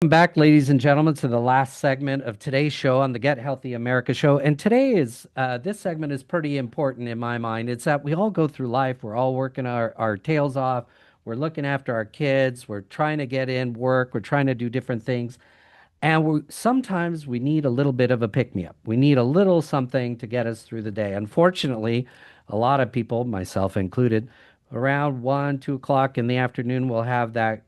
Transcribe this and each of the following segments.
Welcome back, ladies and gentlemen, to the last segment of today's show on the Get Healthy America show. And today is this segment is pretty important in my mind. It's that we all go through life. We're all working our tails off. We're looking after our kids. We're trying to get in work. We're trying to do different things. And sometimes we need a little bit of a pick me up. We need a little something to get us through the day. Unfortunately, a lot of people, myself included, around 1, 2 o'clock in the afternoon will have that,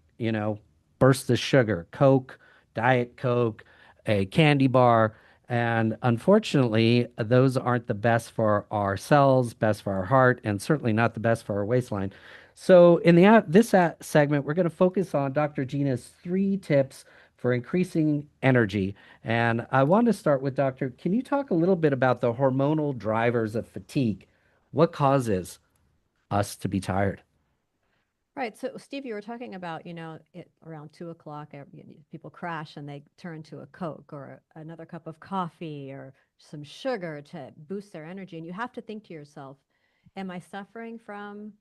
burst of sugar, Coke, Diet Coke, a candy bar. And unfortunately, those aren't the best for our cells, best for our heart, and certainly not the best for our waistline. So, in this segment, we're going to focus on Dr. Gina's 3 tips for increasing energy. And I want to start with Doctor. Can you talk a little bit about the hormonal drivers of fatigue? What causes us to be tired? Right. So, Steve, you were talking about, it around 2 o'clock, people crash and they turn to a Coke or another cup of coffee or some sugar to boost their energy. And you have to think to yourself, am I suffering from,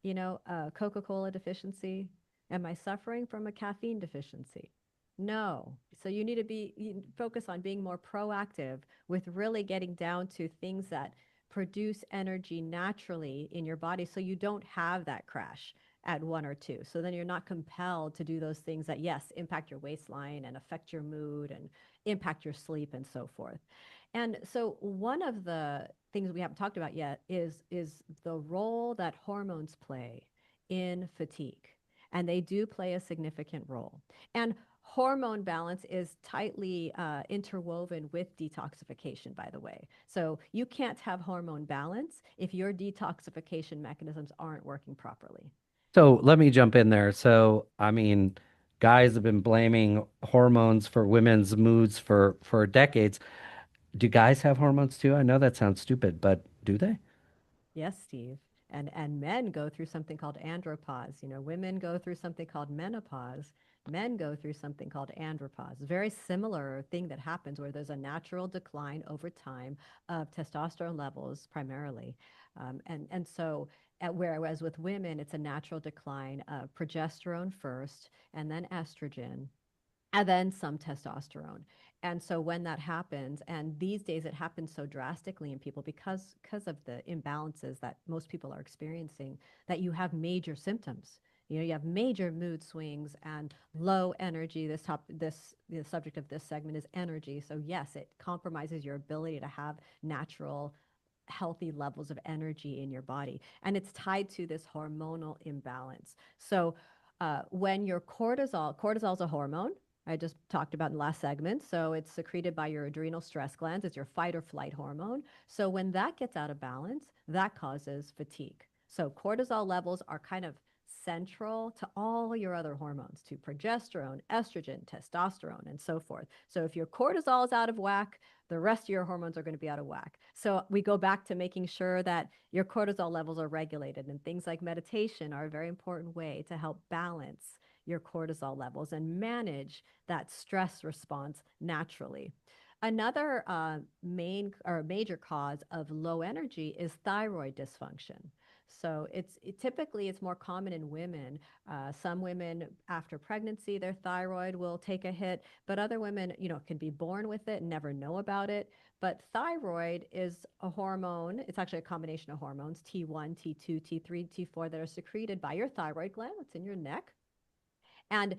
a Coca-Cola deficiency? Am I suffering from a caffeine deficiency? No. So you need to focus on being more proactive with really getting down to things that produce energy naturally in your body so you don't have that crash at 1 or 2. So then you're not compelled to do those things that, yes, impact your waistline and affect your mood and impact your sleep and so forth. And so one of the things we haven't talked about yet is the role that hormones play in fatigue. And they do play a significant role. And hormone balance is tightly interwoven with detoxification, by the way. So you can't have hormone balance if your detoxification mechanisms aren't working properly. So let me jump in there. So, I mean, guys have been blaming hormones for women's moods for decades. Do guys have hormones too? I know that sounds stupid, but do they? Yes, Steve. And men go through something called andropause. Women go through something called menopause. Men go through something called andropause. Very similar thing that happens where there's a natural decline over time of testosterone levels primarily. Whereas with women, it's a natural decline of progesterone first and then estrogen and then some testosterone. And so when that happens, and these days it happens so drastically in people because of the imbalances that most people are experiencing, that you have major symptoms. You have major mood swings and low energy. The subject of this segment is energy. So yes, it compromises your ability to have natural healthy levels of energy in your body. And it's tied to this hormonal imbalance. So when your cortisol is a hormone. I just talked about in the last segment. So it's secreted by your adrenal stress glands. It's your fight or flight hormone. So when that gets out of balance, that causes fatigue. So cortisol levels are kind of central to all your other hormones, to progesterone, estrogen, testosterone, and so forth. So if your cortisol is out of whack, the rest of your hormones are going to be out of whack. So we go back to making sure that your cortisol levels are regulated, and things like meditation are a very important way to help balance your cortisol levels and manage that stress response naturally. Another main or major cause of low energy is thyroid dysfunction. So typically it's more common in women. Some women after pregnancy, their thyroid will take a hit, but other women, can be born with it and never know about it. But thyroid is a hormone. It's actually a combination of hormones, T1, T2, T3, T4, that are secreted by your thyroid gland. It's in your neck. And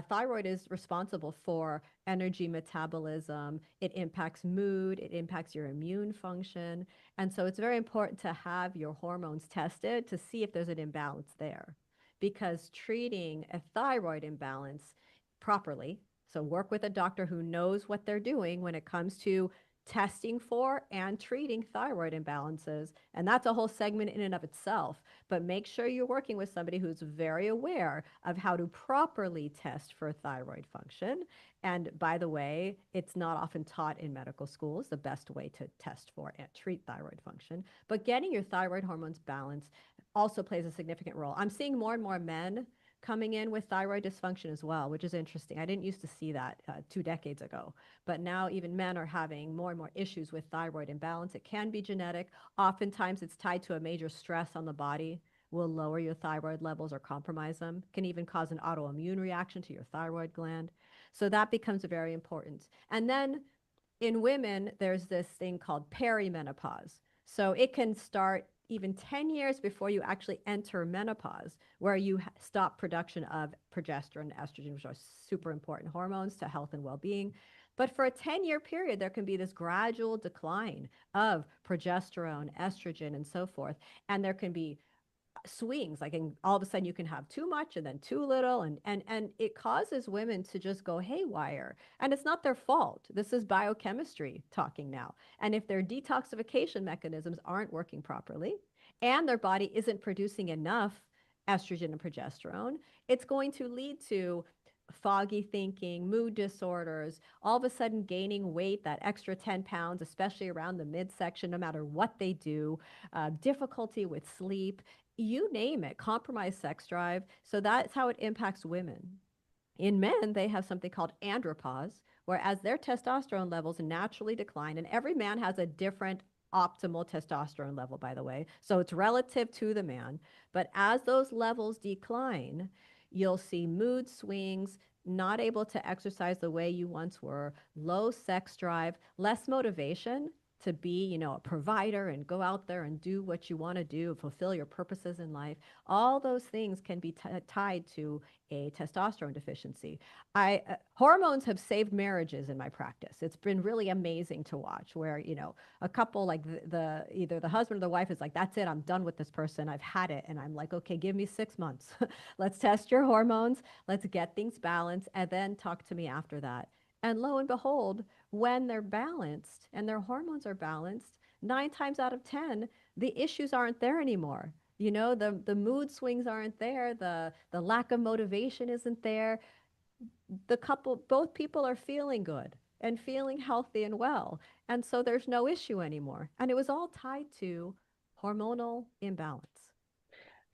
thyroid is responsible for energy metabolism. It impacts mood. It impacts your immune function. And so it's very important to have your hormones tested to see if there's an imbalance there. Because treating a thyroid imbalance properly, so work with a doctor who knows what they're doing when it comes to testing for and treating thyroid imbalances. And that's a whole segment in and of itself. But make sure you're working with somebody who's very aware of how to properly test for thyroid function. And by the way, it's not often taught in medical schools, the best way to test for and treat thyroid function. But getting your thyroid hormones balanced also plays a significant role. I'm seeing more and more men coming in with thyroid dysfunction as well, which is interesting. I didn't used to see that 2 decades ago, but now even men are having more and more issues with thyroid imbalance. It can be genetic. Oftentimes it's tied to a major stress on the body, will lower your thyroid levels or compromise them, can even cause an autoimmune reaction to your thyroid gland. So that becomes very important. And then in women, there's this thing called perimenopause. So it can start even 10 years before you actually enter menopause, where you stop production of progesterone and estrogen, which are super important hormones to health and well being. But for a 10-year period, there can be this gradual decline of progesterone, estrogen, and so forth. And there can be swings like in, all of a sudden you can have too much and then too little and it causes women to just go haywire, and it's not their fault. This is biochemistry talking now. And if their detoxification mechanisms aren't working properly and their body isn't producing enough estrogen and progesterone, it's going to lead to foggy thinking, mood disorders, all of a sudden gaining weight, that extra 10 pounds, especially around the midsection, no matter what they do, difficulty with sleep, you name it, compromised sex drive. So that's how it impacts women. In men, they have something called andropause, whereas their testosterone levels naturally decline, and every man has a different optimal testosterone level, by the way. So it's relative to the man. But as those levels decline, you'll see mood swings, not able to exercise the way you once were, low sex drive, less motivation to be, a provider and go out there and do what you want to do, fulfill your purposes in life. All those things can be tied to a testosterone deficiency. Hormones have saved marriages in my practice. It's been really amazing to watch where, a couple like either the husband or the wife is like, that's it, I'm done with this person. I've had it. And I'm like, okay, give me 6 months. Let's test your hormones. Let's get things balanced and then talk to me after that. And lo and behold, when they're balanced and their hormones are balanced, 9 times out of 10, the issues aren't there anymore. The mood swings aren't there. The lack of motivation isn't there. Both people are feeling good and feeling healthy and well. And so there's no issue anymore. And it was all tied to hormonal imbalance.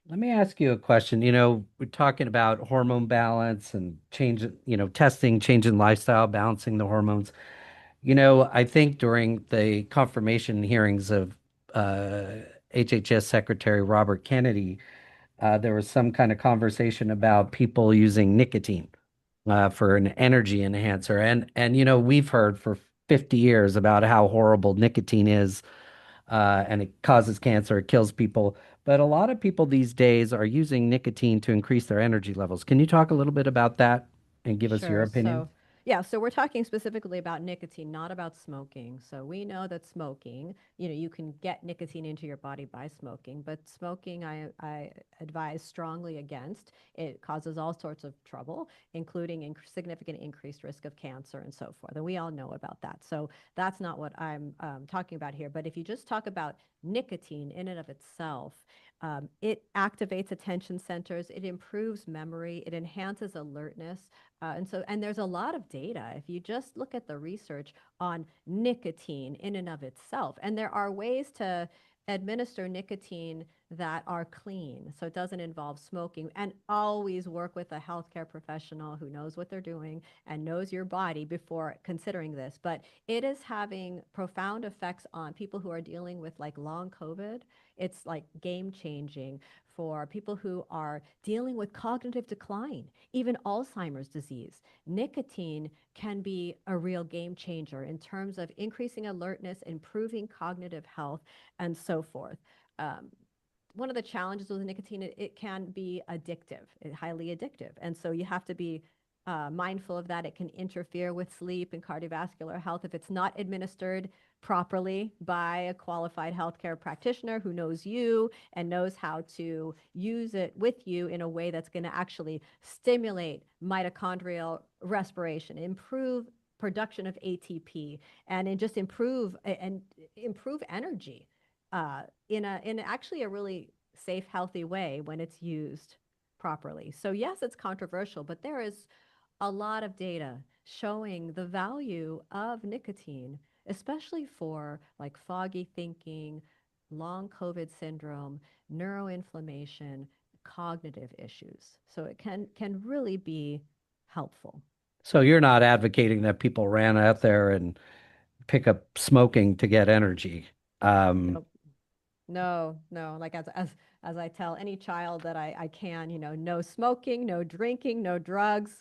Let me ask you a question. We're talking about hormone balance and change, testing, changing lifestyle, balancing the hormones. I think during the confirmation hearings of uh, HHS Secretary Robert Kennedy, there was some kind of conversation about people using nicotine for an energy enhancer. And we've heard for 50 years about how horrible nicotine is, and it causes cancer, it kills people. But a lot of people these days are using nicotine to increase their energy levels. Can you talk a little bit about that and give us your Sure. opinion? So we're talking specifically about nicotine, not about smoking. So we know that smoking, you can get nicotine into your body by smoking, but smoking, I advise strongly against. It causes all sorts of trouble, including significant increased risk of cancer and so forth. And we all know about that. So that's not what I'm talking about here. But if you just talk about nicotine in and of itself, it activates attention centers, it improves memory, it enhances alertness. And there's a lot of data. If you just look at the research on nicotine in and of itself, and there are ways to administer nicotine that are clean. So it doesn't involve smoking, and always work with a healthcare professional who knows what they're doing and knows your body before considering this. But it is having profound effects on people who are dealing with like long COVID. It's like game changing for people who are dealing with cognitive decline, even Alzheimer's disease. Nicotine can be a real game changer in terms of increasing alertness, improving cognitive health, and so forth. Um, One of the challenges with nicotine, it can be addictive, highly addictive. And so you have to be mindful of that. It can interfere with sleep and cardiovascular health if it's not administered properly by a qualified healthcare practitioner who knows you and knows how to use it with you in a way that's going to actually stimulate mitochondrial respiration, improve production of ATP, and just improve energy in actually a really safe, healthy way when it's used properly. So yes, it's controversial, but there is a lot of data showing the value of nicotine, especially for like foggy thinking, long COVID syndrome, neuroinflammation, cognitive issues. So it can really be helpful. So you're not advocating that people ran out there and pick up smoking to get energy. Um, Nope. No, no. Like as I tell any child that I can, no smoking, no drinking, no drugs.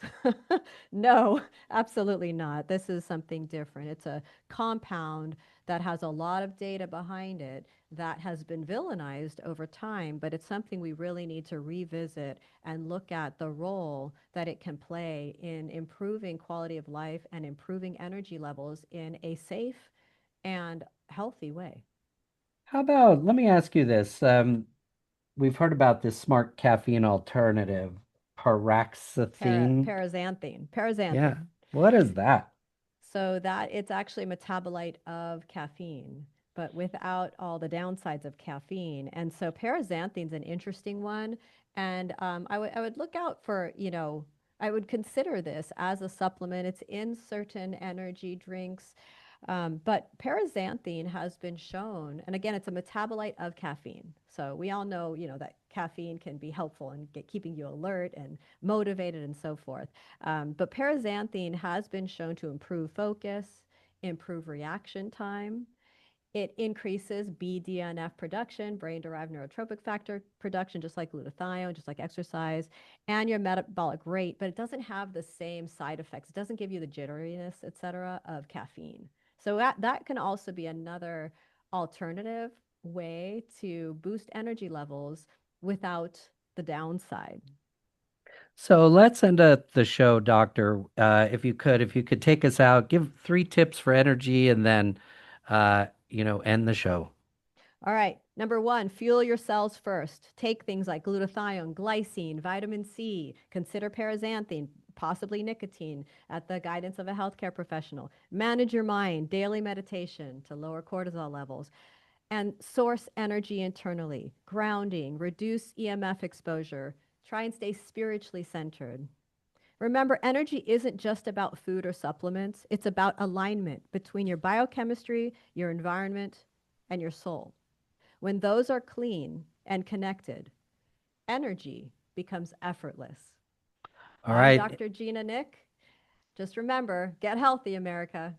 No, absolutely not. This is something different. It's a compound that has a lot of data behind it that has been villainized over time, but it's something we really need to revisit and look at the role that it can play in improving quality of life and improving energy levels in a safe and healthy way. How about, let me ask you this. We've heard about this smart caffeine alternative, Paraxanthine. Paraxanthine. Yeah. Paraxanthine. What is that? So that it's actually a metabolite of caffeine, but without all the downsides of caffeine. And so paraxanthine's an interesting one. And I would look out for, I would consider this as a supplement. It's in certain energy drinks. But paraxanthine has been shown, and again, it's a metabolite of caffeine. So we all know, that caffeine can be helpful in keeping you alert and motivated and so forth. But paraxanthine has been shown to improve focus, improve reaction time. It increases BDNF production, brain derived neurotropic factor production, just like glutathione, just like exercise, and your metabolic rate, but it doesn't have the same side effects. It doesn't give you the jitteriness, et cetera, of caffeine. So that can also be another alternative way to boost energy levels without the downside. So let's end the show, Doctor. If you could take us out, give 3 tips for energy, and then, end the show. All right. Number one, fuel your cells first. Take things like glutathione, glycine, vitamin C. Consider paraxanthine, possibly nicotine, at the guidance of a healthcare professional. Manage your mind, daily meditation to lower cortisol levels, and source energy internally. Grounding, reduce EMF exposure. Try and stay spiritually centered. Remember, energy isn't just about food or supplements, it's about alignment between your biochemistry, your environment, and your soul. When those are clean and connected, energy becomes effortless. All I'm right. Dr. Gina Nick. Just remember, get healthy, America.